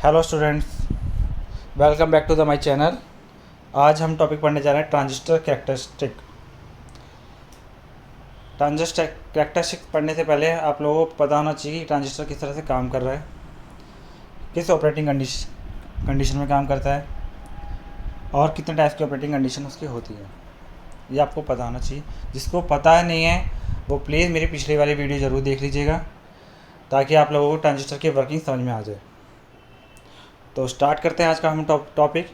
Hello students, welcome back to the my channel. आज हम topic पढ़ने जा रहे हैं ट्रांजिस्टर कैरेक्टरिस्टिक। ट्रांजिस्टर कैरेक्टरिस्टिक पढ़ने से पहले आप लोगों को पता होना चाहिए कि ट्रांजिस्टर किस तरह से काम कर रहा है, किस ऑपरेटिंग कंडीशन में काम करता है और कितने टाइप्स की ऑपरेटिंग कंडीशन उसकी होती है, ये आपको पता होना चाहिए। जिसको पता नहीं है वो प्लीज़ मेरी पिछली वाली वीडियो ज़रूर देख लीजिएगा ताकि आप लोगों को ट्रांजिस्टर की वर्किंग समझ में आ जाए। तो स्टार्ट करते हैं आज का हम topic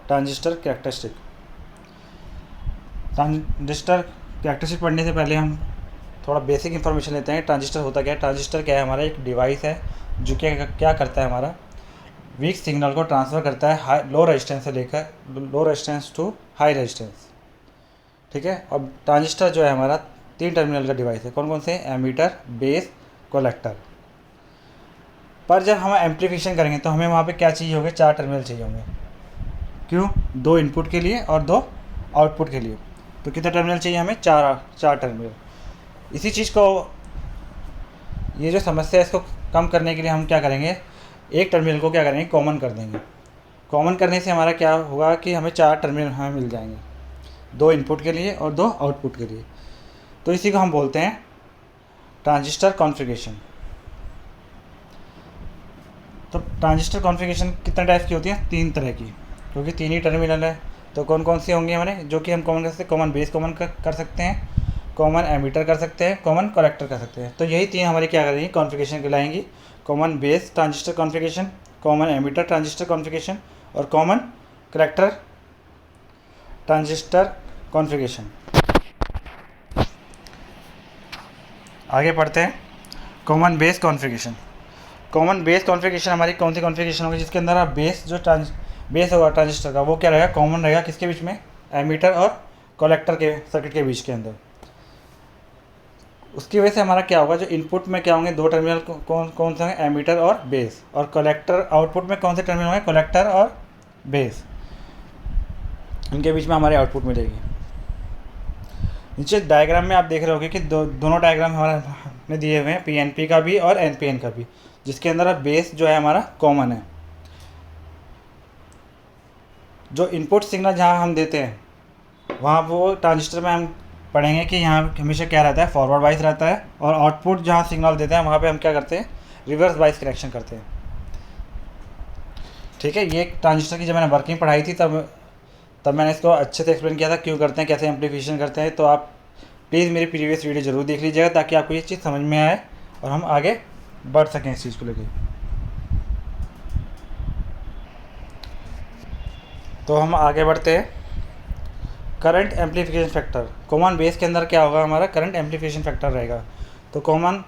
transistor characteristic. Transistor characteristic पढ़ने से पहले हम थोड़ा बेसिक इन्फॉर्मेशन लेते हैं। ट्रांजिस्टर होता क्या है? ट्रांजिस्टर क्या है? हमारा एक डिवाइस है जो क्या करता है, हमारा वीक सिग्नल को ट्रांसफ़र करता है लो रेजिस्टेंस से लेकर low resistance to high resistance. ठीक है। अब ट्रांजिस्टर जो है हमारा 3 टर्मिनल का डिवाइस है। कौन कौन से? Emitter, base, collector. पर जब हम एम्प्लीफिकेशन करेंगे तो हमें वहाँ पे क्या चाहिए होंगे? 4 टर्मिनल चाहिए होंगे। क्यों? 2 इनपुट के लिए और 2 आउटपुट के लिए। तो कितने टर्मिनल चाहिए हमें? 4 टर्मिनल। इसी चीज़ को, ये जो समस्या है इसको कम करने के लिए हम क्या करेंगे? एक टर्मिनल को क्या करेंगे? कॉमन कर देंगे। कॉमन करने से हमारा क्या होगा कि हमें 4 टर्मिनल हमें मिल जाएंगे, 2 इनपुट के लिए और 2 आउटपुट के लिए। तो इसी को हम बोलते हैं ट्रांजिस्टर कॉन्फ़िगरेशन। तो ट्रांजिस्टर कॉन्फ़िगरेशन कितने टाइप की होती है? 3 तरह की, क्योंकि 3 ही टर्मिनल है। तो कौन कौन सी होंगी हमारे, जो कि हम कॉमन कर सकते हैं? कॉमन बेस कॉमन कर सकते हैं, कॉमन एमीटर कर सकते हैं, कॉमन कलेक्टर कर सकते हैं। तो यही 3 हमारी क्या करेंगी? कॉन्फ़िगरेशन कहलाएंगी। Common base transistor configuration, common emitter transistor configuration और कॉमन कलेक्टर ट्रांजिस्टर कॉन्फ़िगरेशन। आगे पढ़ते हैं। Common base configuration. Common base configuration हमारी कौन सी कॉन्फ़िगरेशन होगी? जिसके अंदर आप बेस बेस होगा ट्रांजिस्टर का, वो क्या रहेगा? कॉमन रहेगा। किसके बीच में? एमीटर और कलेक्टर के सर्किट के बीच के अंदर। उसकी वजह से हमारा क्या होगा? जो इनपुट में क्या होंगे? 2 टर्मिनल कौन कौन से होंगे? एमीटर और बेस। और कलेक्टर आउटपुट में कौन से टर्मिनल होंगे? कलेक्टर और बेस। इनके बीच में हमारे आउटपुट मिलेगी। नीचे डायग्राम में आप देख रहे होगे कि दोनों डायग्राम हमारे दिए हुए हैं, पीएनपी का भी और एनपीएन का भी, जिसके अंदर बेस जो है हमारा कॉमन है। जो इनपुट सिग्नल जहाँ हम देते हैं वहाँ वो ट्रांजिस्टर में हम पढ़ेंगे कि यहाँ हमेशा क्या रहता है? फॉरवर्ड वाइज रहता है। और आउटपुट जहाँ सिग्नल देते हैं वहाँ पे हम क्या करते हैं? रिवर्स वाइज कनेक्शन करते हैं। ठीक है। ये ट्रांजिस्टर की जब मैंने वर्किंग पढ़ाई थी तब मैंने इसको अच्छे से एक्सप्लेन किया था, क्यों करते हैं, कैसे एम्प्लीफिकेशन करते हैं। तो आप प्लीज़ मेरी प्रीवियस वीडियो ज़रूर देख लीजिएगा ताकि आपको ये चीज़ समझ में आए और हम आगे बढ़ सकें इस चीज़ को लेकर। तो हम आगे बढ़ते हैं। Current amplification factor. Common base के अंदर क्या होगा? हमारा करंट एम्प्लीफिकेशन फैक्टर रहेगा। तो कॉमन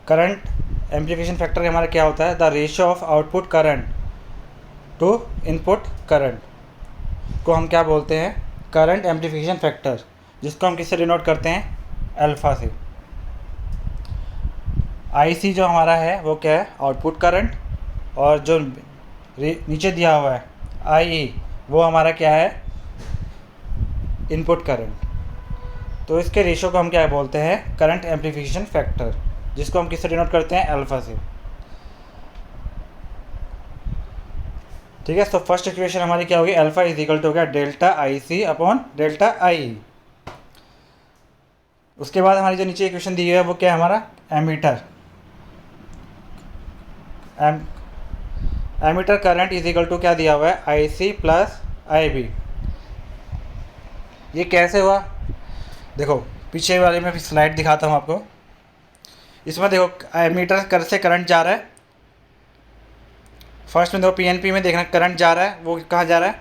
करंट एम्प्लीफिकेशन फैक्टर हमारा क्या होता है? The ratio of output current to input current को हम क्या बोलते हैं? करंट एम्प्लीफिकेशन फैक्टर, जिसको हम किससे डिनोट करते हैं? अल्फ़ा से। आईसी जो हमारा है वो क्या है? Output current. और जो नीचे दिया हुआ है आई, वो हमारा क्या है? Input current. तो इसके रेशियो को हम क्या बोलते हैं? करंट एम्प्लीफिकेशन फैक्टर, जिसको हम किससे डिनोट करते हैं? अल्फ़ा से। ठीक है। तो फर्स्ट इक्वेशन हमारी क्या होगी? अल्फ़ा इज इक्वल टू हो गया delta I C upon delta I. उसके बाद हमारी जो नीचे इक्वेशन दी है वो क्या है? हमारा emitter emitter current is equal to क्या दिया हुआ है? I C plus I B. ये कैसे हुआ? देखो पीछे वाले में स्लाइड दिखाता हूँ आपको। इसमें देखो एमीटर कर से करंट जा रहा है। फर्स्ट में देखो पीएनपी में देखना करंट जा रहा है, वो कहाँ जा रहा है?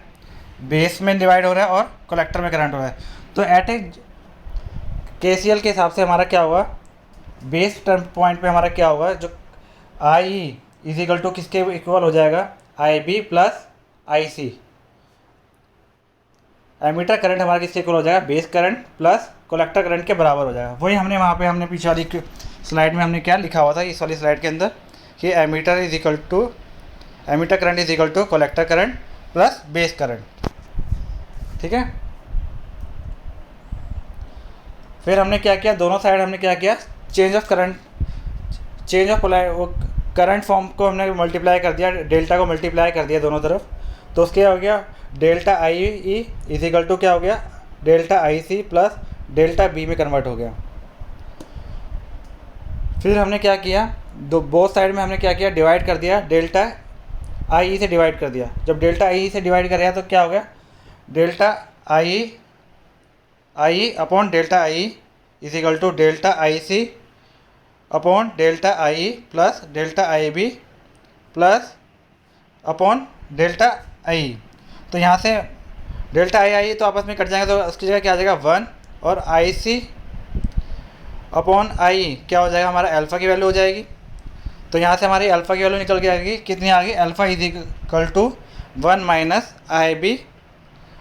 बेस में डिवाइड हो रहा है और कलेक्टर में करंट हो रहा है। तो एट ए केसीएल के हिसाब से हमारा क्या होगा? बेस टर्म पॉइंट पे हमारा क्या होगा? जो आई इज इक्वल टू किसके इक्वल हो जाएगा? आई बी प्लस आई सी। एमीटर करंट हमारा किसके इक्वल हो जाएगा? Base current plus collector current के बराबर हो जाएगा। वही हमने वहाँ पे हमने पीछे वाली स्लाइड में हमने क्या लिखा हुआ था, इस वाली स्लाइड के अंदर, कि emitter is equal to emitter current is equal to collector current plus base current. ठीक है। फिर हमने क्या किया? दोनों साइड हमने क्या किया? Change of current, change of current form को हमने मल्टीप्लाई कर दिया, डेल्टा को मल्टीप्लाई कर दिया दोनों तरफ, तो उसके हो गया delta I E is equal to क्या हो गया, delta I C plus delta B में कन्वर्ट हो गया। फिर हमने क्या किया, दो बोथ साइड में हमने क्या किया, डिवाइड कर दिया, डेल्टा आई ई से डिवाइड कर दिया। जब डेल्टा आई ई से डिवाइड कर दिया तो क्या हो गया, delta I upon delta I is equal to delta I C upon delta I plus delta I B plus upon delta I. तो यहाँ से डेल्टा आई तो आपस में कट जाएंगे, तो उसकी जगह क्या आ जाएगा 1, और आई सी अपॉन आई क्या हो जाएगा, हमारा अल्फ़ा की वैल्यू हो जाएगी। तो यहाँ से हमारी अल्फ़ा की वैल्यू निकल के आएगी, कितनी आ गई, alpha is equal to 1 minus I B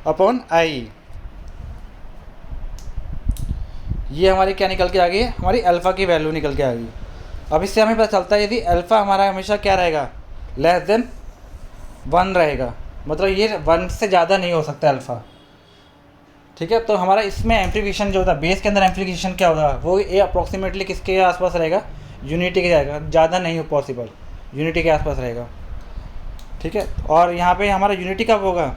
upon I. ये हमारी क्या निकल के आ गई, हमारी अल्फ़ा की वैल्यू निकल के आ गई। अब इससे हमें पता चलता है यदि अल्फ़ा हमारा हमेशा क्या रहेगा, लेस देन 1 रहेगा, मतलब ये 1 से ज़्यादा नहीं हो सकता अल्फ़ा। ठीक है, तो हमारा इसमें एम्प्लीफिकेशन जो होता है, बेस के अंदर एम्प्लीफिकेशन क्या होगा, वो ये अप्रॉक्सीमेटली किसके आसपास रहेगा, यूनिटी के जाएगा, ज़्यादा नहीं हो पॉसिबल, यूनिटी के आसपास रहेगा। ठीक है, और यहाँ पे हमारा यूनिटी कब होगा,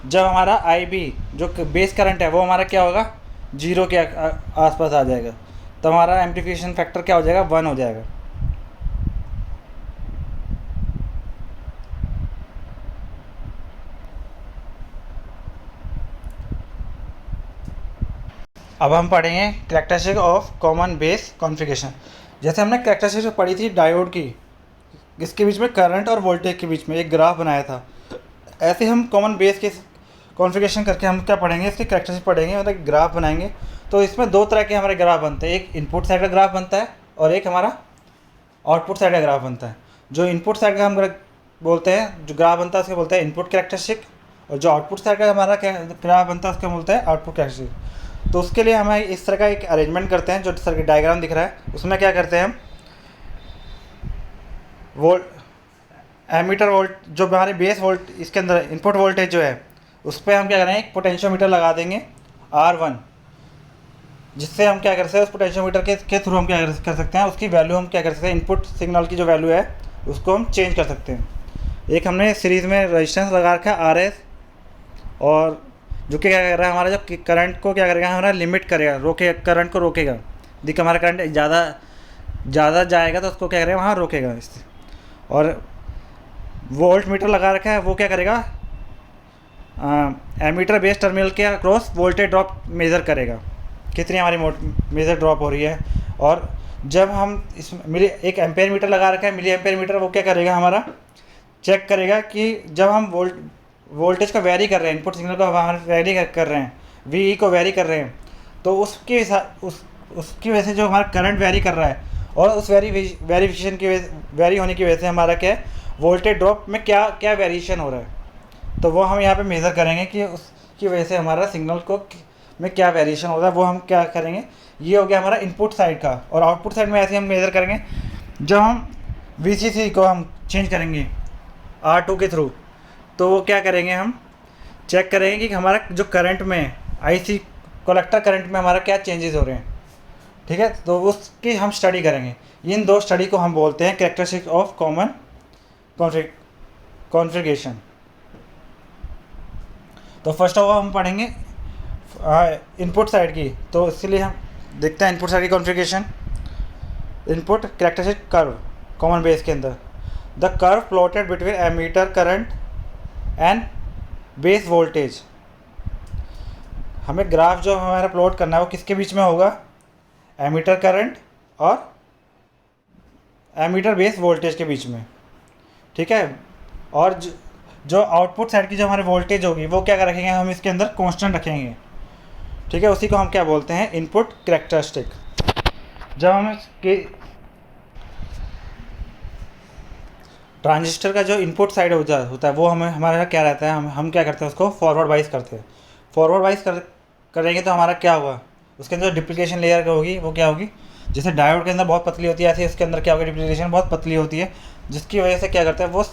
जब हमारा आई बी जो बेस करंट है वो हमारा क्या होगा, 0 के आसपास आ जाएगा, तो हमारा एम्प्लीफिकेशन फैक्टर क्या हो जाएगा, 1 हो जाएगा। अब हम पढ़ेंगे characteristic of common base configuration. जैसे हमने कैरेक्टरिस्टिक पढ़ी थी डायोड की, इसके बीच में करंट और वोल्टेज के बीच में एक ग्राफ बनाया था, ऐसे हम कॉमन बेस के कॉन्फ़िगरेशन करके हम क्या पढ़ेंगे, इसके कैरेक्टरिस्टिक पढ़ेंगे, मतलब ग्राफ बनाएंगे। तो इसमें दो तरह के हमारे ग्राफ बनते हैं, एक इनपुट साइड का ग्राफ बनता है और एक हमारा आउटपुट साइड का ग्राफ बनता है। जो इनपुट साइड का हम बोलते हैं, जो ग्राफ बनता है उसको बोलते हैं इनपुट कैरेक्टरिस्टिक, और जो आउटपुट साइड का हमारा ग्राफ बनता है उसको बोलते हैं आउटपुट कैरेक्टरिस्टिक। तो उसके लिए हमें इस तरह का एक अरेंजमेंट करते हैं, जो सर्किट डायग्राम दिख रहा है उसमें क्या करते हैं हम, एमीटर वोल्ट जो हमारे बेस वोल्ट इसके अंदर इनपुट वोल्टेज जो है उस पर हम क्या करेंगे, एक पोटेंशियोमीटर लगा देंगे R1, जिससे हम क्या कर सकते हैं, उस पोटेंशियोमीटर के थ्रू हम क्या कर सकते हैं, उसकी वैल्यू हम क्या कर सकते हैं, इनपुट सिग्नल की जो वैल्यू है उसको हम चेंज कर सकते हैं। एक हमने सीरीज़ में रेजिस्टेंस लगा रखा है RS, और जो क्या कर रहा है, हमारा जो करंट को क्या करेगा, हमारा लिमिट करेगा, रोके करंट को रोकेगा। देखिए हमारा करंट ज़्यादा जाएगा तो उसको क्या करेगा, वहाँ रोकेगा इससे। और वोल्ट मीटर लगा रखा है, वो क्या करेगा, एमीटर बेस टर्मिनल के अक्रॉस वोल्टेज ड्रॉप मेज़र करेगा, कितनी हमारी मेज़र ड्रॉप हो रही है। और जब हम इस एक एम्पेयर मीटर लगा रखा है, मिली एम्पेयर मीटर, वो क्या करेगा, हमारा चेक करेगा कि जब हम वोल्टेज को वेरी कर रहे हैं, इनपुट सिग्नल को हमारे वेरी कर रहे हैं, वी को वेरी कर रहे हैं, तो उसकी वजह से जो हमारा करंट वेरी कर रहा है, और उस वेरिफिकेशन की वेरी होने की वजह से हमारा क्या है, वोल्टेज ड्रॉप में क्या वेरिएशन हो रहा है, तो वो हम यहाँ पे मेज़र करेंगे कि उसकी वजह से हमारा सिग्नल को में क्या वेरिएशन हो रहा है, वो हम क्या करेंगे। ये हो गया हमारा इनपुट साइड का। और आउटपुट साइड में ऐसे हम मेज़र करेंगे, जब हम VCC को हम चेंज करेंगे R2 के थ्रू, तो वो क्या करेंगे, हम चेक करेंगे कि हमारा जो करंट में IC कलेक्टर करंट में हमारा क्या चेंजेस हो रहे हैं। ठीक है, तो उसकी हम स्टडी करेंगे। इन दो स्टडी को हम बोलते हैं कैरेक्टरिस्टिक ऑफ कॉमन कॉन्फ़िगरेशन। तो फर्स्ट ऑफ ऑल हम पढ़ेंगे इनपुट साइड की, तो इसलिए हम देखते हैं इनपुट साइड की configuration. Input characteristic curve common base के अंदर, the curve plotted between emitter current and base voltage. हमें ग्राफ जो हमारा प्लॉट करना है वो किसके बीच में होगा, एमीटर करंट और एमीटर बेस वोल्टेज के बीच में। ठीक है, और जो आउटपुट साइड की जो हमारी वोल्टेज होगी वो क्या रखेंगे, हम इसके अंदर कांस्टेंट रखेंगे। ठीक है, उसी को हम क्या बोलते हैं, इनपुट कैरेक्टरिस्टिक। जब हम इसके ट्रांजिस्टर का जो इनपुट साइड होता है वो हमारा क्या रहता है, हम क्या करते हैं, उसको फॉरवर्ड वाइज करते हैं। फॉरवर्ड वाइज करेंगे तो हमारा क्या होगा, उसके अंदर डिप्लीकेशन लेयर होगी, वो क्या होगी, जैसे डायोड के अंदर बहुत पतली होती है, ऐसे इसके अंदर क्या होगी, डिप्लीकेशन बहुत पतली होती है, जिसकी वजह से क्या करता है, वो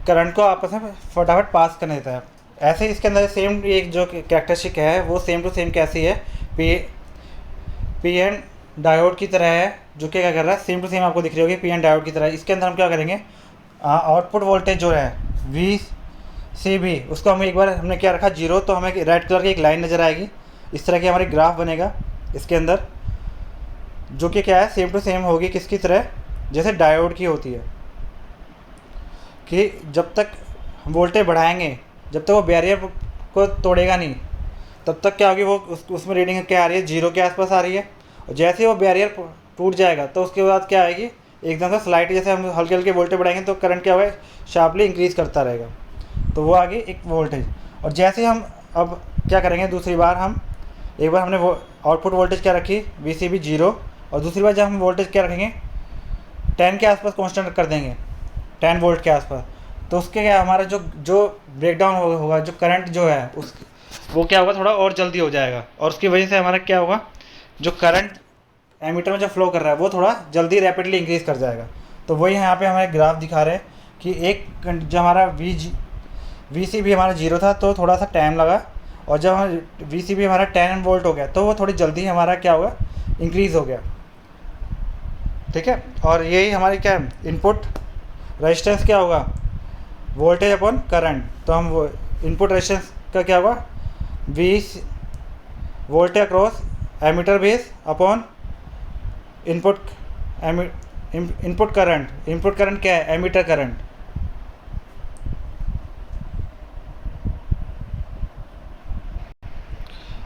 करंट को आपस में फटाफट पास करने देता है। ऐसे इसके अंदर सेम एक जो कैरेक्टरिस्टिक है वो सेम टू सेम कैसी है, पी एन डायोड की तरह है, जो कि क्या कर रहा है, सेम टू सेम आपको दिख रही होगी, पीएन डायोड की तरह। इसके अंदर हम क्या करेंगे, आउटपुट वोल्टेज जो है वी सी बी, उसको हम एक बार हमने क्या रखा 0, तो हमें रेड कलर की एक लाइन नज़र आएगी, इस तरह की हमारी ग्राफ बनेगा इसके अंदर, जो कि क्या है, सेम टू सेम होगी किसकी तरह, जैसे डायोड की होती है, कि जब तक वोल्टेज बढ़ाएंगे, जब तक वो बैरियर को तोड़ेगा नहीं, तब तक क्या होगी, वो उसमें रीडिंग क्या आ रही है, 0 के आसपास आ रही है। और जैसे ही वो बैरियर टूट जाएगा तो उसके बाद क्या आएगी, एकदम से स्लाइड, जैसे हम हल्के हल्के वोल्टेज बढ़ाएंगे तो करंट क्या होगा, शार्पली इंक्रीज़ करता रहेगा, तो वो आ गई एक वोल्टेज। और जैसे ही हम अब क्या करेंगे, दूसरी बार हम एक बार हमने वो आउटपुट वोल्टेज क्या रखी, वी सी बी 0, और दूसरी बार जब हम वोल्टेज क्या रखेंगे 10 के आसपास कांस्टेंट कर देंगे, 10 वोल्ट के आसपास, तो उसके क्या हमारा जो जो ब्रेकडाउन होगा, जो करंट जो है उस वो क्या होगा, थोड़ा और जल्दी हो जाएगा, और उसकी वजह से हमारा क्या होगा, जो करंट एमीटर में जो फ्लो कर रहा है वो थोड़ा जल्दी रैपिडली इंक्रीज़ कर जाएगा। तो वही यहाँ पे हमारे ग्राफ दिखा रहे हैं कि एक जो हमारा वी सी बी हमारा 0 था तो थोड़ा सा टाइम लगा, और जब वी सी बी हमारा 10 वोल्ट हो गया तो वो थोड़ी जल्दी हमारा क्या हुआ, इंक्रीज़ हो गया। ठीक है, और यही हमारी क्या इनपुट रेजिस्टेंस क्या होगा, वोल्टेज अपॉन करंट, तो हम वो इनपुट रेजिस्टेंस का क्या होगा, V voltage across emitter base upon input input current क्या है, एमीटर करंट।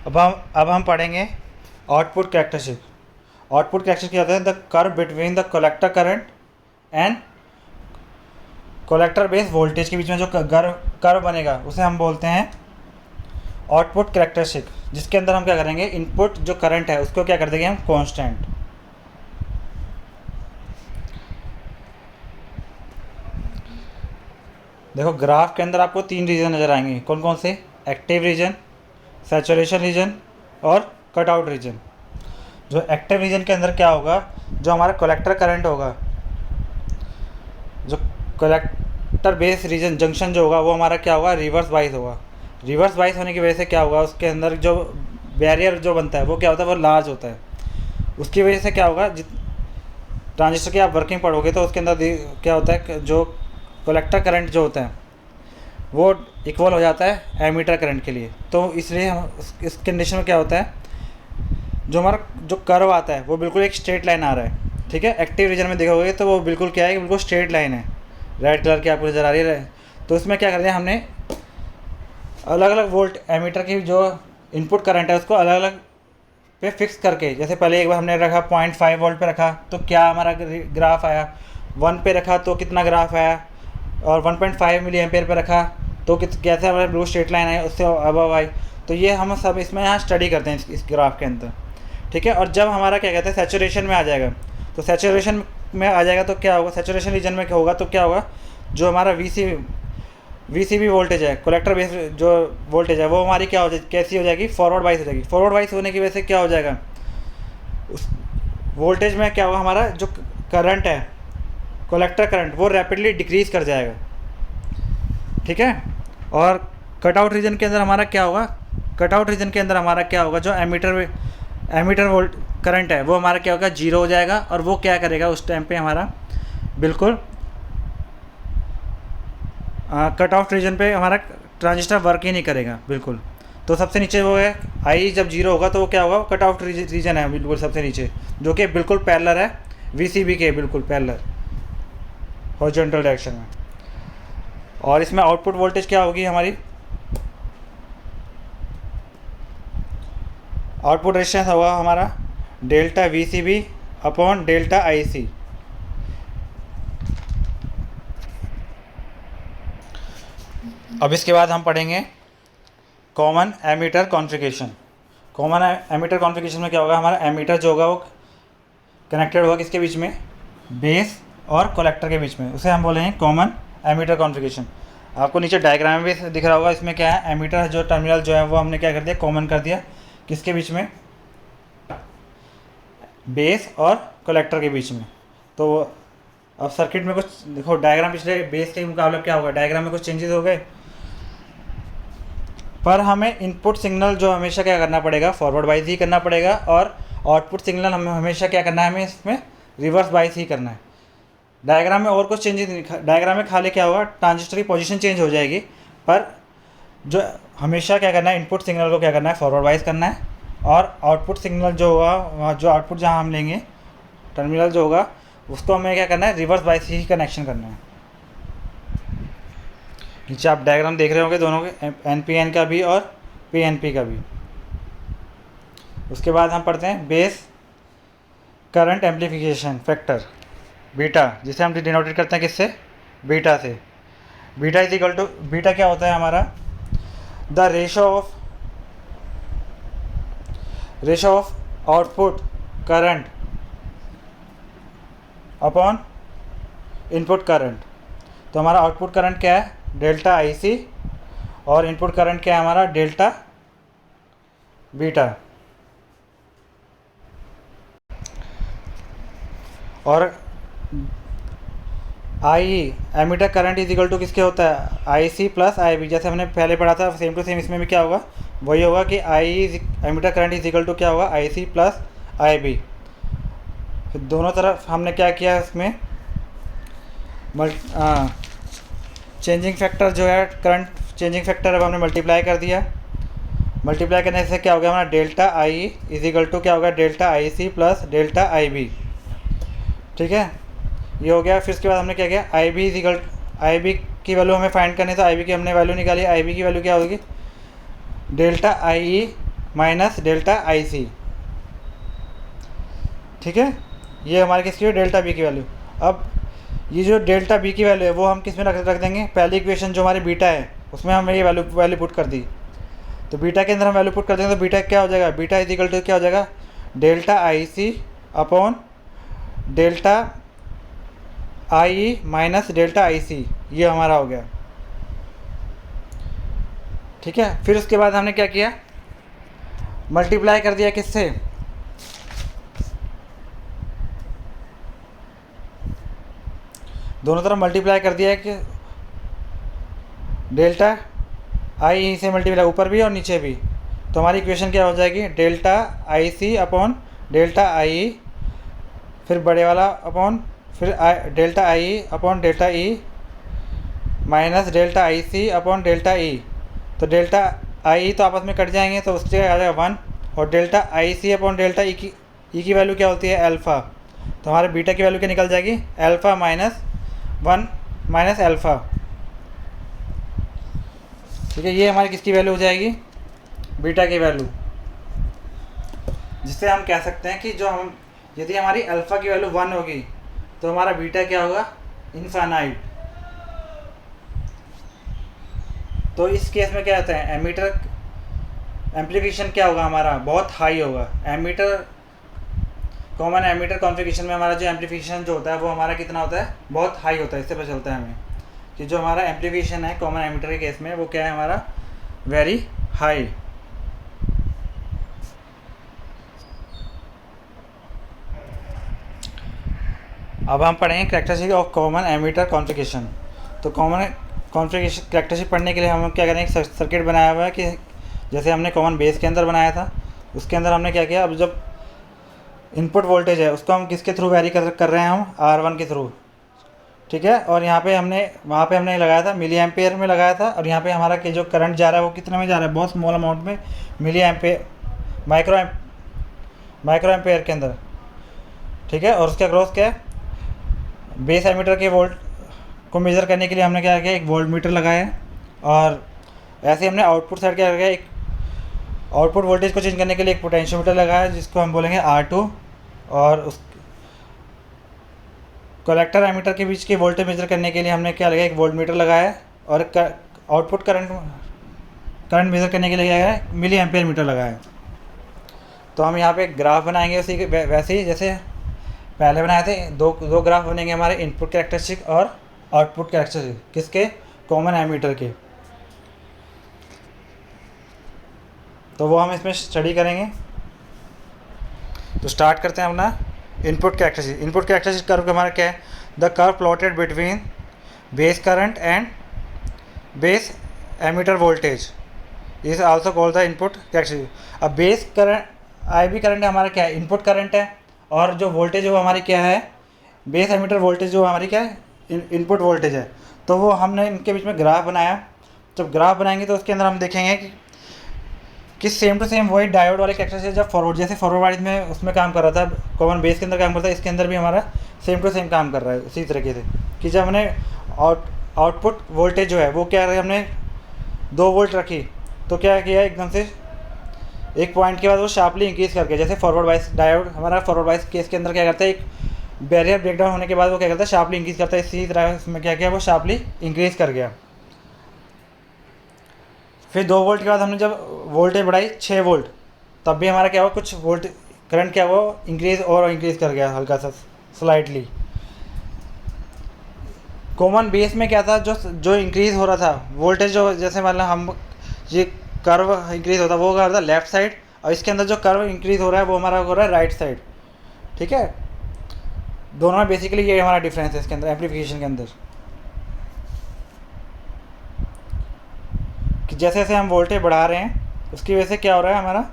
अब हम पढ़ेंगे आउटपुट कैरेक्टरिस्टिक। आउटपुट कैरेक्टरिस्टिक क्या होता है, the curve between the collector current and collector base voltage के बीच में जो कर्व बनेगा उसे हम बोलते हैं आउटपुट कैरेक्टरिस्टिक, जिसके अंदर हम क्या करेंगे, इनपुट जो करंट है उसको क्या कर देंगे हम कांस्टेंट। देखो ग्राफ के अंदर आपको 3 रीजन नज़र आएंगे, कौन कौन से, एक्टिव रीजन, सैचुरेशन रीजन और कट आउट रीजन। जो एक्टिव रीजन के अंदर क्या होगा, जो हमारा कलेक्टर करंट होगा, जो कलेक्टर बेस रीजन जंक्शन जो होगा वो हमारा क्या होगा, रिवर्स बाइस होगा। रिवर्स बाइस होने की वजह से क्या होगा, उसके अंदर जो बैरियर जो बनता है वो क्या होता है, वो लार्ज होता है। उसकी वजह से क्या होगा, ट्रांजिस्टर की आप वर्किंग पढ़ोगे तो उसके अंदर क्या होता है, जो कलेक्टर करंट जो होता है वो इक्वल हो जाता है एमीटर करंट के लिए। तो इसलिए हम इस कंडीशन में क्या होता है, जो हमारा जो कर्व आता है वो बिल्कुल एक स्ट्रेट लाइन आ रहा है। ठीक है, एक्टिव रीजन में देखोगे तो वो बिल्कुल क्या है कि बिल्कुल स्ट्रेट लाइन है, रेड कलर की आपको नज़र आ रही है। तो इसमें क्या कर दिया हमने, अलग अलग वोल्ट एमीटर की जो इनपुट करंट है उसको अलग अलग पे फिक्स करके, जैसे पहले एक बार हमने रखा 0.5 वोल्ट पे रखा तो क्या हमारा ग्राफ आया, 1 पे रखा तो कितना ग्राफ आया, और 1.5 मिली एम्पेयर पे रखा तो कैसे हमारा ब्लू स्ट्रेट लाइन है उससे अबव आई। तो ये हम सब इसमें यहाँ स्टडी करते हैं इस ग्राफ के अंदर। ठीक है, और जब हमारा क्या कहते हैं सैचुरेशन में आ जाएगा, तो सैचुरेशन में आ जाएगा तो क्या होगा, सैचुरेशन रीजन में क्या होगा, तो क्या होगा, जो हमारा वी सी बी वोल्टेज है, कलेक्टर बेस जो वोल्टेज है वो हमारी क्या हो जाएगी, कैसी हो जाएगी, फॉरवर्ड वाइज हो जाएगी। फॉरवर्ड वाइज होने की वजह से क्या हो जाएगा, उस वोल्टेज में क्या होगा, हमारा जो करंट है कलेक्टर करंट वो रैपिडली डिक्रीज़ कर जाएगा। ठीक है, और कटआउट रीजन के अंदर हमारा क्या होगा, कटआउट रीजन के अंदर हमारा क्या होगा, जो एमीटर वोल्ट करंट है वो हमारा क्या होगा, 0 हो जाएगा, और वो क्या करेगा उस टाइम पे हमारा बिल्कुल कट ऑफ रीजन पे हमारा ट्रांजिस्टर वर्क ही नहीं करेगा बिल्कुल। तो सबसे नीचे वो है आई, जब 0 होगा तो वो क्या होगा, कट ऑफ रीजन है बिल्कुल सबसे नीचे, जो कि बिल्कुल पैरेलल है वीसीबी के, बिल्कुल पैरेलल हॉरिजॉन्टल डायरेक्शन में। और इसमें आउटपुट वोल्टेज क्या होगी हमारी, आउटपुट रेजिस्टेंस होगा हमारा delta VCB upon delta IC. अब इसके बाद हम पढ़ेंगे common ammeter configuration. Common ammeter configuration में क्या होगा, हमारा एमीटर जो होगा वो कनेक्टेड होगा किसके बीच में, बेस और कलेक्टर के बीच में, उसे हम बोलेंगे कॉमन एमीटर कॉन्फ़िगरेशन। आपको नीचे डायग्राम में भी दिख रहा होगा, इसमें क्या है, एमीटर जो टर्मिनल जो है वो हमने क्या कर दिया, कॉमन कर दिया किसके बीच में, बेस और कलेक्टर के बीच में। तो अब सर्किट में कुछ देखो, डायग्राम पिछले बेस के मुकाबले क्या होगा, डायग्राम में कुछ चेंजेस हो गए। पर हमें इनपुट सिग्नल जो हमेशा क्या करना पड़ेगा, फॉरवर्ड बाइस ही करना पड़ेगा, और आउटपुट सिग्नल हमें हमेशा क्या करना है, हमें इसमें रिवर्स बाइस ही करना है। डायग्राम में और कुछ चेंजेस नहीं, डायग्राम में खाली क्या होगा, ट्रांजिस्टर की पोजीशन चेंज हो जाएगी, पर जो हमेशा क्या करना है, इनपुट सिग्नल को क्या करना है, फॉरवर्ड बाइस करना है, और आउटपुट सिग्नल जो होगा, जो आउटपुट जहाँ हम लेंगे, टर्मिनल जो होगा, उसको हमें क्या करना है, रिवर्स बाइस ही कनेक्शन करना है। नीचे आप डायग्राम देख रहे होंगे दोनों के, NPN का भी और PNP का भी। उसके बाद हम पढ़ते हैं base current amplification factor beta, जिसे हम डिनोटेट करते हैं किससे, बीटा से। Beta is equal to, beta क्या होता है हमारा, the ratio of output current upon input current. तो हमारा आउटपुट करंट क्या है, डेल्टा IC, और इनपुट करंट क्या है हमारा, डेल्टा बीटा। और IE emitter current is equal to किसके होता है, IC प्लस IB। जैसे हमने पहले पढ़ा था सेम टू सेम, इसमें भी क्या होगा, वही होगा कि IE emitter current is equal to क्या होगा, IC प्लस IB। फिर दोनों तरफ हमने क्या किया, इसमें चेंजिंग फैक्टर जो है, करंट चेंजिंग फैक्टर अब हमने मल्टीप्लाई कर दिया। मल्टीप्लाई करने से क्या हो गया हमारा, delta IE is equal to क्या होगा, delta IC plus delta IB। ठीक है, ये हो गया। फिर उसके बाद हमने क्या किया, IB इज इक्वल, IB की वैल्यू हमें फाइंड करनी, तो IB की हमने वैल्यू निकाली। IB की वैल्यू क्या होगी, delta IE minus delta IC। ठीक है, ये हमारे किसकी है, डेल्टा B की वैल्यू। अब ये जो डेल्टा B की वैल्यू है वो हम किस में रख देंगे, पहली इक्वेशन जो हमारी बीटा है उसमें हमने ये वैल्यू पुट कर दी। तो बीटा के अंदर हम वैल्यू पुट कर देंगे, तो बीटा क्या हो जाएगा, बीटा इज इक्वल टू क्या हो जाएगा, delta IC upon delta IE minus delta IC। ये हमारा हो गया। ठीक है, फिर उसके बाद हमने क्या किया, मल्टीप्लाई कर दिया किससे, दोनों तरफ मल्टीप्लाई कर दिया है कि डेल्टा IE से मल्टीप्लाई ऊपर भी और नीचे भी। तो हमारी इक्वेशन क्या हो जाएगी, delta IC upon delta IE, फिर बड़े वाला अपॉन, फिर delta IE upon delta E minus delta IC upon delta E। तो डेल्टा IE तो आपस में कट जाएंगे, तो उसकी जगह आ जाएगा 1, और delta IC upon delta E की वैल्यू क्या होती है, अल्फ़ा। तो हमारे बीटा की वैल्यू क्या निकल जाएगी, अल्फ़ा माइनस 1 माइनस अल्फ़ा। ठीक है, ये हमारी किसकी वैल्यू हो जाएगी, बीटा की वैल्यू, जिससे हम कह सकते हैं कि जो हम, यदि हमारी अल्फ़ा की वैल्यू 1 होगी तो हमारा बीटा क्या होगा, इनफाइनाइट। तो इस केस में क्या होता है, एमीटर एम्पलीफिकेशन क्या होगा हमारा, बहुत हाई होगा। एमीटर, कॉमन एमीटर कॉन्फ़िगरेशन में हमारा जो एम्पलीफिकेशन जो होता है वो हमारा कितना होता है, बहुत हाई होता है। इससे पता चलता है हमें कि जो हमारा एम्पलीफिकेशन है कॉमन एमीटर के केस में वो क्या है हमारा, वेरी हाई। अब हम पढ़ेंगे characteristic of common ammeter configuration. तो कॉमन कॉन्फ़िगरेशन कैरेक्टरिस्टिक पढ़ने के लिए हम क्या करेंगे, एक सर्किट बनाया हुआ है कि जैसे हमने कॉमन बेस के अंदर बनाया था, उसके अंदर हमने क्या किया, अब जब इनपुट वोल्टेज है उसको हम किसके थ्रू वेरी कर रहे हैं, हम R1 के थ्रू। ठीक है, और यहाँ पे हमने, वहाँ पे हमने लगाया था मिली एम्पेयर में लगाया था, और यहाँ पे हमारा कि जो करंट जा रहा है वो कितने में जा रहा है, बहुत स्मॉल अमाउंट में, मिली एम्पेयर, माइक्रो एम्पेयर के अंदर। ठीक है, और उसके अक्रॉस क्या है, बेस एमीटर के वोल्ट को मेज़र करने के लिए हमने क्या किया, एक वोल्ट मीटर लगाया है, और ऐसे ही हमने आउटपुट साइड क्या किया, एक आउटपुट वोल्टेज को चेंज करने के लिए एक पोटेंशियोमीटर लगाया है जिसको हम बोलेंगे R2, और उस कलेक्टर एमीटर के बीच के वोल्टेज मेजर करने के लिए हमने क्या लगाया, एक वोल्ट मीटर लगाया है, और आउटपुट करंट मेजर करने के लिए क्या है, मिली एम्पेयर मीटर लगाया है। तो हम यहाँ पे एक ग्राफ बनाएंगे उसी के वैसे ही जैसे पहले बनाए थे। दो ग्राफ बनेंगे हमारे, इनपुट कैरेक्टरिस्टिक और आउटपुट कैरेक्टरिस्टिक, किसके, कॉमन एमीटर के। तो वो हम इसमें स्टडी करेंगे। तो स्टार्ट करते हैं अपना input characteristic. Input characteristic curve हमारा क्या है, the curve plotted between base current and base emitter voltage is also called the input characteristic. अब base current I B current हमारा क्या है, इनपुट करंट है, और जो वोल्टेज वो हमारी क्या है, बेस एमीटर वोल्टेज जो हमारी क्या है, इनपुट वोल्टेज है। तो वो हमने इनके बीच में ग्राफ बनाया। जब ग्राफ बनाएंगे तो उसके अंदर हम देखेंगे कि सेम टू सेम वही डायोड वाले कैरेक्टरिस्टिक जब फॉरवर्ड, जैसे फॉरवर्ड वाइज में उसमें काम कर रहा था, कॉमन बेस के अंदर काम करता है, इसके अंदर भी हमारा सेम टू सेम काम कर रहा है उसी तरीके से। कि जब हमने आउटपुट वोल्टेज जो है वो क्या है, हमने 2 वोल्ट रखी, तो क्या किया एकदम से एक पॉइंट के बाद वो शार्पली इंक्रीज़ करके, जैसे फॉरवर्ड वाइज डायोड हमारा फॉरवर्ड वाइज केस के अंदर क्या करता है, एक बैरियर ब्रेकडाउन होने के बाद वो क्या करता है, शार्पली इंक्रीज़ करता है। इसी तरह इसमें क्या किया, वो शार्पली इंक्रीज़ कर गया। फिर 2 वोल्ट के बाद हमने जब वोल्टेज बढ़ाई 6 वोल्ट, तब भी हमारा क्या हुआ, कुछ वोल्ट करंट क्या वो इंक्रीज़ और इंक्रीज़ कर गया हल्का सा, स्लाइटली। कॉमन बेस में क्या था, जो इंक्रीज़ हो रहा था वोल्टेज, जो जैसे मान लो हम ये कर्व इंक्रीज़ होता है वो कर रहा था लेफ़्ट साइड, और इसके अंदर जो कर्व इंक्रीज़ हो रहा है वो हमारा हो रहा है राइट साइड। ठीक है, दोनों में बेसिकली ये हमारा डिफरेंस है इसके अंदर एम्पलीफिकेशन के अंदर, कि जैसे जैसे हम वोल्टेज बढ़ा रहे हैं उसकी वजह से क्या हो रहा है, हमारा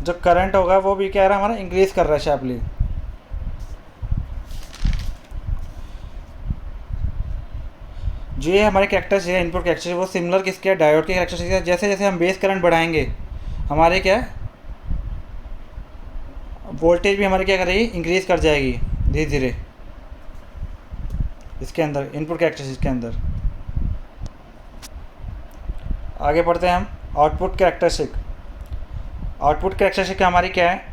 जो करंट होगा वो भी क्या रहा है, हमारा इंक्रीज़ कर रहा है शार्पली। जो ये हमारे कैरेक्टर्स है इनपुट कैरेक्टर्स, वो सिमिलर किसके है, डायोड के कैरेक्टर्स है। जैसे जैसे हम बेस करंट बढ़ाएंगे हमारे क्या है, वोल्टेज भी हमारे क्या करेगी, इंक्रीज़ कर जाएगी धीरे धीरे इसके अंदर इनपुट कैरेक्टर्स के अंदर। आगे पढ़ते हैं हम आउटपुट कैरेक्टरिस्टिक। आउटपुट कैरेक्टरिस्टिक हमारी क्या है,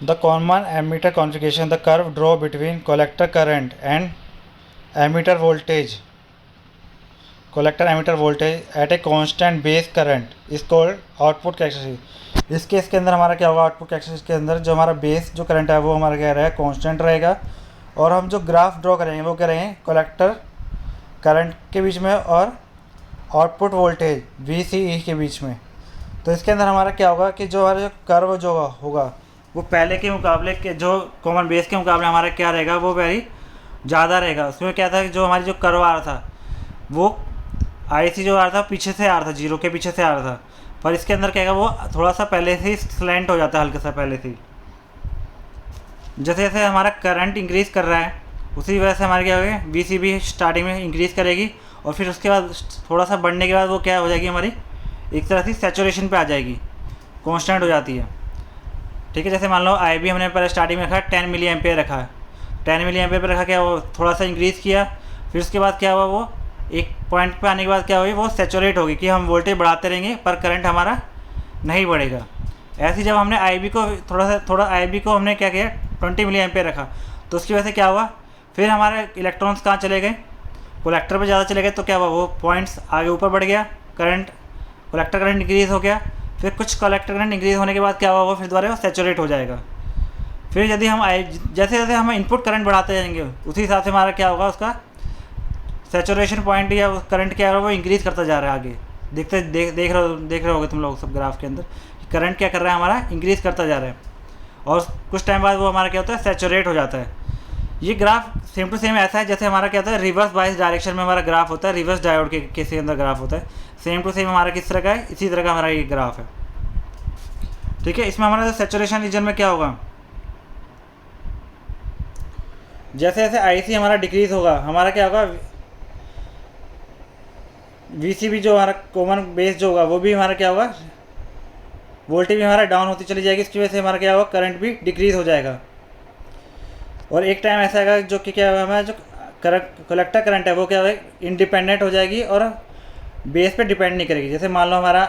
the common ammeter configuration, the curve draw between collector current and ammeter voltage, collector ammeter voltage at a constant base current is called output characteristic. इस केस के अंदर हमारा क्या होगा, आउटपुट कैरेक्टरिस्टिक के अंदर जो हमारा बेस जो करंट है वो हमारा क्या रहेगा, कांस्टेंट रहेगा, और हम जो ग्राफ ड्रॉ करेंगे वो क्या रहेंगे, कलेक्टर करंट के बीच में और आउटपुट वोल्टेज VCE के बीच में। तो इसके अंदर हमारा क्या होगा कि जो हमारा जो कर्व जो होगा वो पहले के मुकाबले के, जो कॉमन बेस के मुकाबले हमारा क्या रहेगा, वो वेरी ज़्यादा रहेगा। उसमें क्या था कि जो हमारी जो कर्व आ रहा था वो IC जो आ रहा था पीछे से आ रहा था, जीरो के पीछे से आ रहा था, पर इसके अंदर क्या है वो थोड़ा सा पहले से ही स्लैंट हो जाता है, हल्का सा पहले से ही। जैसे जैसे हमारा करंट इंक्रीज़ कर रहा है उसी वजह से हमारे क्या होगा, VC भी स्टार्टिंग में इंक्रीज़ करेगी, और फिर उसके बाद थोड़ा सा बढ़ने के बाद वो क्या हो जाएगी, हमारी एक तरह से सैचुरेशन पे आ जाएगी, कांस्टेंट हो जाती है। ठीक है, जैसे मान लो IB हमने पहले स्टार्टिंग में रखा 10 मिली एम्पेयर रखा है, 10 मिली एम्पेयर पर रखा, क्या वो थोड़ा सा इंक्रीज़ किया, फिर उसके बाद क्या हुआ, वो एक पॉइंट पे आने के बाद क्या होगी, वो सैचुरेट होगी, कि हम वोल्टेज बढ़ाते रहेंगे पर करंट हमारा नहीं बढ़ेगा। ऐसे जब हमने IB को थोड़ा IB को हमने क्या किया 20 मिली एम्पेयर रखा, तो उसकी वजह से क्या हुआ, फिर हमारे इलेक्ट्रॉन्स कहाँ चले गए, कलेक्टर पे ज़्यादा चले गए, तो क्या हुआ, वो पॉइंट्स आगे ऊपर बढ़ गया, करंट कलेक्टर करंट इंक्रीज़ हो गया, फिर कुछ कलेक्टर करंट इंक्रीज़ होने के बाद क्या हुआ, वो फिर दोबारा वो सैचुरेट हो जाएगा। फिर यदि हम जैसे जैसे हम इनपुट करंट बढ़ाते जाएंगे उसी हिसाब से हमारा क्या होगा, उसका सैचुरेशन पॉइंट या करंट क्या है वो इंक्रीज़ करता जा रहा है आगे। देख रहे होगे तुम लोग सब ग्राफ के अंदर, करंट क्या कर रहा है, हमारा इंक्रीज़ करता जा रहा है, और कुछ टाइम बाद वो हमारा क्या होता है, सैचुरेट हो जाता है। ये ग्राफ सेम टू सेम ऐसा है जैसे हमारा क्या होता है, रिवर्स बाइस डायरेक्शन में हमारा ग्राफ होता है, रिवर्स डायोड के केस के अंदर ग्राफ होता है। सेम टू सेम हमारा किस तरह का है, इसी तरह का हमारा ये ग्राफ है। ठीक है, इसमें हमारा सैचुरेशन रीजन में क्या होगा, जैसे जैसे IC हमारा डिक्रीज़ होगा हमारा क्या होगा, VC भी जो हमारा कॉमन बेस जो होगा वो भी हमारा क्या होगा, वोल्टेज भी हमारा डाउन होती चली जाएगी, इसकी वजह से हमारा क्या होगा, करंट भी डिक्रीज़ हो जाएगा। और एक टाइम ऐसा आएगा जो कि क्या होगा, हमारा जो कलेक्टर करंट है वो क्या होगा, इंडिपेंडेंट हो जाएगी और बेस पे डिपेंड नहीं करेगी। जैसे मान लो हमारा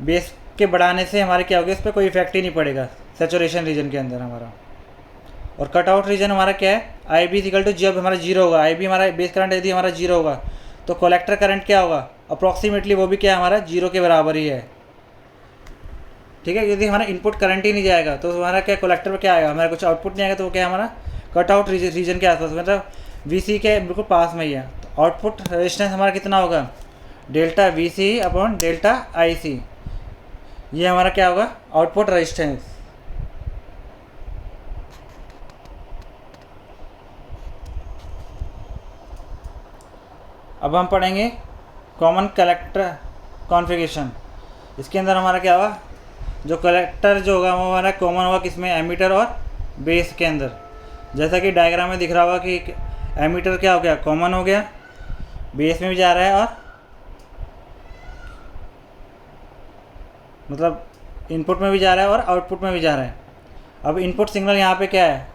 बेस के बढ़ाने से हमारे क्या होगा, इस पर कोई इफेक्ट ही नहीं पड़ेगा सैचुरेशन रीजन के अंदर हमारा। और कट आउट रीजन हमारा क्या है, IB इक्वल टू जब हमारा जीरो होगा, IB हमारा बेस करंट यदि हमारा जीरो होगा तो कलेक्टर करंट क्या होगा, अप्रॉक्सीमेटली वो भी क्या हमारा जीरो के बराबर ही है। ठीक है, यदि हमारा इनपुट करंट ही नहीं जाएगा तो हमारा क्या कलेक्टर में क्या आएगा, हमारा कुछ आउटपुट नहीं आएगा, तो वो क्या हमारा कट आउट रीजन के आसपास, मतलब VC के बिल्कुल पास में ही है। तो आउटपुट रेजिस्टेंस हमारा कितना होगा, delta VC upon delta IC, ये हमारा क्या होगा, आउटपुट रेजिस्टेंस। अब हम पढ़ेंगे कॉमन कलेक्टर कॉन्फ़िगरेशन, इसके अंदर हमारा क्या होगा, जो कलेक्टर जो होगा वो हमारा कॉमन होगा किसमें, एमीटर और बेस के अंदर। जैसा कि डायग्राम में दिख रहा होगा कि एमीटर क्या हो गया, कॉमन हो गया, बेस में भी जा रहा है और मतलब इनपुट में भी जा रहा है और आउटपुट में भी जा रहा है। अब इनपुट सिग्नल यहाँ पे क्या है,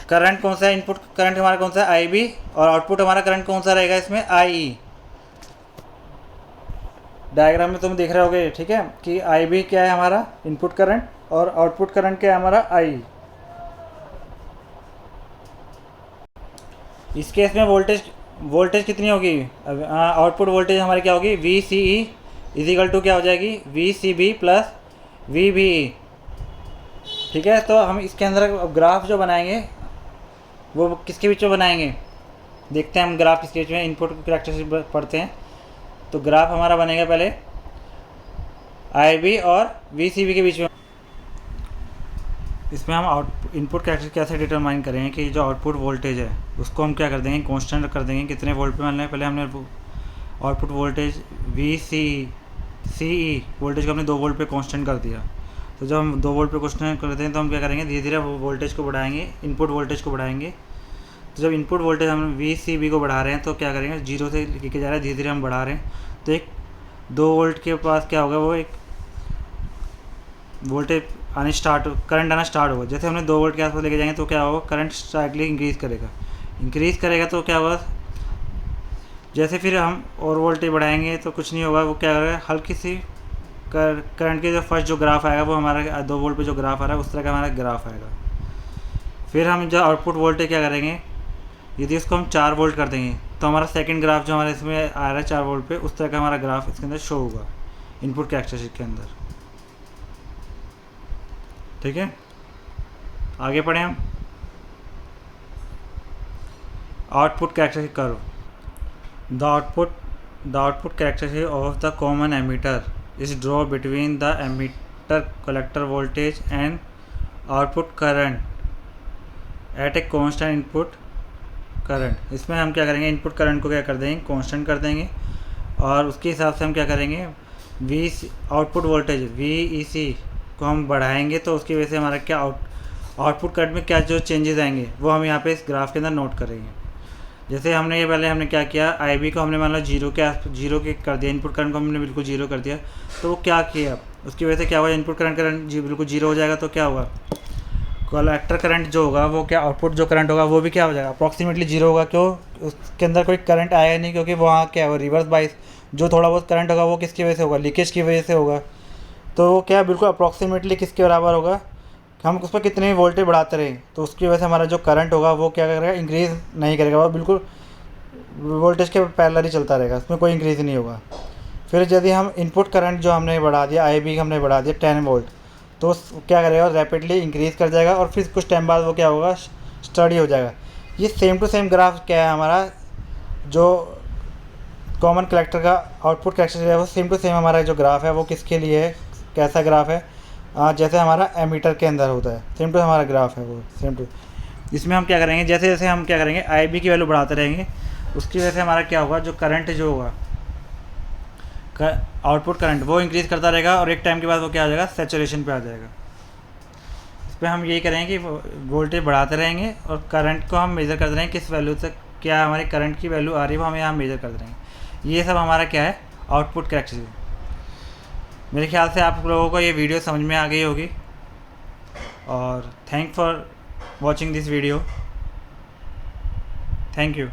करंट कौन सा है, इनपुट करंट हमारा कौन सा है, आई बी, और आउटपुट हमारा करंट कौन सा रहेगा इसमें, आई ई। डायग्राम में तुम देख रहे होगे, ठीक है, कि आई बी क्या है हमारा इनपुट करंट और आउटपुट करंट क्या है हमारा आई। इस केस में वोल्टेज कितनी होगी, आउटपुट वोल्टेज हमारी क्या होगी, V C E is equal to क्या हो जाएगी, V C B plus V B E. ठीक है, तो हम इसके अंदर ग्राफ जो बनाएंगे वो किसके बीच में बनाएंगे, देखते हैं हम ग्राफ किसके बीच में, इनपुट कैरेक्टरिस्टिक पढ़ते हैं। तो ग्राफ हमारा बनेगा पहले आई बी और वी सी बी के बीच में। इसमें हम इनपुट कैरेक्टरिस्टिक कैसे डिटरमाइन करेंगे कि जो आउटपुट वोल्टेज है उसको हम क्या कर देंगे, कांस्टेंट कर देंगे, कितने वोल्ट पे मान लें, पहले हमने आउटपुट वोल्टेज वी सी ई वोल्टेज को हमने 2 वोल्ट पे कांस्टेंट कर दिया। तो जब हम 2 वोल्ट पे कांस्टेंट करते हैं तो हम क्या करेंगे, धीरे धीरे वोल्टेज को बढ़ाएंगे, इनपुट वोल्टेज को बढ़ाएंगे। तो जब इनपुट वोल्टेज हम वी सी बी को बढ़ा रहे हैं तो क्या करेंगे, 0 से लेके जा रहा है, धीरे धीरे हम बढ़ा रहे हैं, तो एक 2 वोल्ट के पास क्या होगा, वो एक वोल्टेज आने करंट आना स्टार्ट होगा। जैसे हमने 2 वोल्ट के आसपास लेके जाएंगे तो क्या होगा, करंट स्लाइटली इंक्रीज़ करेगा तो क्या होगा, जैसे फिर हम और वोल्टेज बढ़ाएंगे तो कुछ नहीं होगा, वो क्या करेगा, हल्की सी करंट के जो फर्स्ट जो ग्राफ आएगा वो हमारा 2 वोल्ट पे जो ग्राफ आ रहा है उस तरह का हमारा ग्राफ आएगा। फिर हम जो आउटपुट वोल्टेज क्या करेंगे, यदि उसको हम 4 वोल्ट कर देंगे तो हमारा सेकंड ग्राफ जो हमारे इसमें आ रहा है 4 वोल्ट पे, उस तरह का हमारा ग्राफ इसके अंदर शो होगा इनपुट कैरेक्टरिस्टिक के अंदर। ठीक है, आगे पढ़ें हम। आउटपुट कैरेक्टरिस्टिक करो, the output characteristic of the common emitter is draw between the emitter collector voltage and output current at a constant input current. इसमें हम क्या करेंगे, इनपुट करंट को क्या कर देंगे, कांस्टेंट कर देंगे, और उसके हिसाब से हम क्या करेंगे, आउटपुट वोल्टेज वी ई सी को हम बढ़ाएंगे, तो उसकी वजह से हमारा क्या आउटपुट करंट में क्या जो चेंजेस आएंगे वो हम यहाँ पे इस ग्राफ के अंदर नोट करेंगे। जैसे हमने ये पहले हमने क्या किया, आई बी को हमने मान लो 0 के कर दिया, इनपुट करंट को हमने बिल्कुल 0 कर दिया, तो वो क्या किया, उसकी वजह से क्या हुआ, इनपुट करंट बिल्कुल 0 हो जाएगा, तो क्या होगा, कलेक्टर करंट जो होगा वो क्या, आउटपुट जो करंट होगा वो भी क्या हो जाएगा, अप्रॉक्सीमेटली 0 होगा। क्यों, उसके अंदर कोई करंट आया नहीं, क्योंकि वहाँ क्या है, रिवर्स बाइस जो थोड़ा बहुत करंट होगा वो किसकी वजह से होगा, लीकेज की वजह से होगा। तो वो क्या बिल्कुल अप्रॉक्सीमेटली किसके बराबर होगा, हम उस पर कितने भी वोल्टेज बढ़ाते रहें तो उसकी वजह से हमारा जो करंट होगा वो क्या करेगा, इंक्रीज़ नहीं करेगा, वो बिल्कुल वोल्टेज के पैरेलल ही चलता रहेगा, उसमें कोई इंक्रीज़ नहीं होगा। फिर यदि हम इनपुट करंट जो हमने बढ़ा दिया, आई बी हमने बढ़ा दिया 10 वोल्ट, तो क्या करेगा, रैपिडली इंक्रीज़ कर जाएगा और फिर कुछ टाइम बाद वो क्या होगा, स्टडी हो जाएगा। ये सेम टू सेम ग्राफ क्या है हमारा, जो कॉमन कलेक्टर का आउटपुट कैरेक्टरिस्टिक है वो सेम टू सेम हमारा जो ग्राफ है वो किसके लिए है, कैसा ग्राफ है, जैसे हमारा एमीटर के अंदर होता है, सेम टू हमारा ग्राफ है वो सेम टू। इसमें हम क्या करेंगे, जैसे जैसे हम क्या करेंगे, आई बी की वैल्यू बढ़ाते रहेंगे, उसकी वजह से हमारा क्या होगा, जो करंट जो होगा, आउटपुट करंट वो इंक्रीज़ करता रहेगा, और एक टाइम के बाद वो क्या आ जाएगा, सैचुरेशन पे आ जाएगा। इस पर हम यही करेंगे कि वोल्टेज बढ़ाते रहेंगे और करंट को हम मेज़र करते रहेंगे, किस वैल्यू तक क्या हमारी करंट की वैल्यू आ रही है वो हम यहाँ मेज़र करते रहेंगे। ये सब हमारा क्या है, आउटपुट कैरेक्टरिस्टिक। मेरे ख्याल से आप लोगों को ये वीडियो समझ में आ गई होगी, और thank for watching this video, thank you.